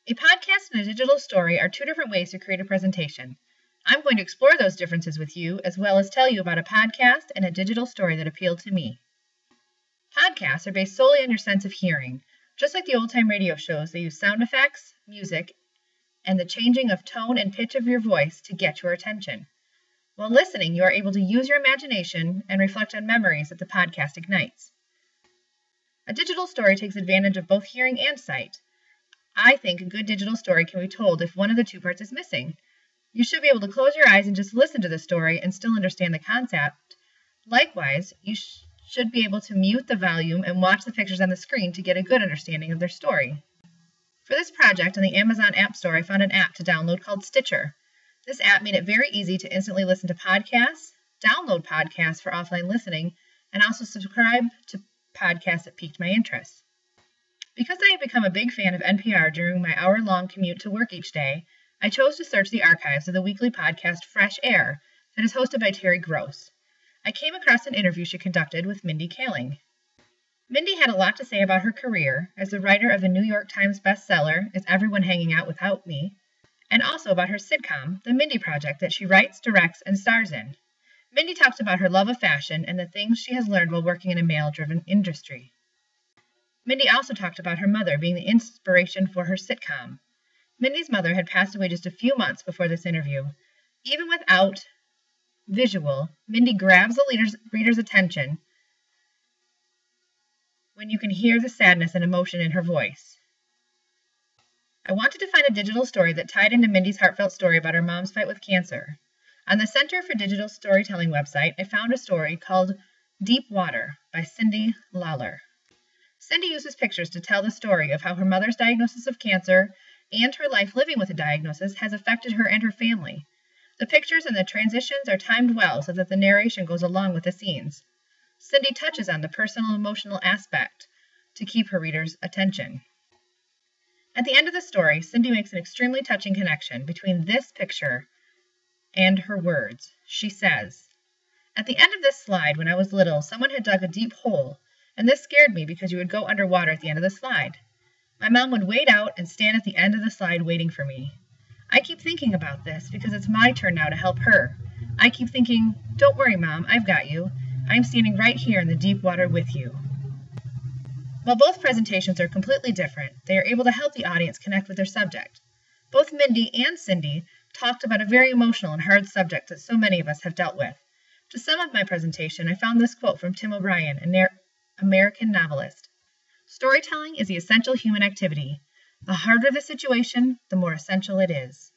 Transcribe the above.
A podcast and a digital story are two different ways to create a presentation. I'm going to explore those differences with you, as well as tell you about a podcast and a digital story that appealed to me. Podcasts are based solely on your sense of hearing. Just like the old-time radio shows, they use sound effects, music, and the changing of tone and pitch of your voice to get your attention. While listening, you are able to use your imagination and reflect on memories that the podcast ignites. A digital story takes advantage of both hearing and sight. I think a good digital story can be told if one of the two parts is missing. You should be able to close your eyes and just listen to the story and still understand the concept. Likewise, you should be able to mute the volume and watch the pictures on the screen to get a good understanding of their story. For this project on the Amazon App Store, I found an app to download called Letcher. This app made it very easy to instantly listen to podcasts, download podcasts for offline listening, and also subscribe to podcasts that piqued my interest. Because I have become a big fan of NPR during my hour-long commute to work each day, I chose to search the archives of the weekly podcast Fresh Air that is hosted by Terry Gross. I came across an interview she conducted with Mindy Kaling. Mindy had a lot to say about her career as the writer of a New York Times bestseller, Is Everyone Hanging Out Without Me?, and also about her sitcom, The Mindy Project, that she writes, directs, and stars in. Mindy talks about her love of fashion and the things she has learned while working in a male-driven industry. Mindy also talked about her mother being the inspiration for her sitcom. Mindy's mother had passed away just a few months before this interview. Even without visual, Mindy grabs the reader's attention when you can hear the sadness and emotion in her voice. I wanted to find a digital story that tied into Mindy's heartfelt story about her mom's fight with cancer. On the Center for Digital Storytelling website, I found a story called Deep Water by Cindy Lawler. Cindy uses pictures to tell the story of how her mother's diagnosis of cancer and her life living with the diagnosis has affected her and her family. The pictures and the transitions are timed well so that the narration goes along with the scenes. Cindy touches on the personal emotional aspect to keep her reader's attention. At the end of the story, Cindy makes an extremely touching connection between this picture and her words. She says, "At the end of this slide, when I was little, someone had dug a deep hole, and this scared me because you would go underwater at the end of the slide. My mom would wade out and stand at the end of the slide waiting for me. I keep thinking about this because it's my turn now to help her. I keep thinking, don't worry, Mom, I've got you. I'm standing right here in the deep water with you." While both presentations are completely different, they are able to help the audience connect with their subject. Both Mindy and Cindy talked about a very emotional and hard subject that so many of us have dealt with. To sum up my presentation, I found this quote from Tim O'Brien, an American novelist. "Storytelling is the essential human activity. The harder the situation, the more essential it is."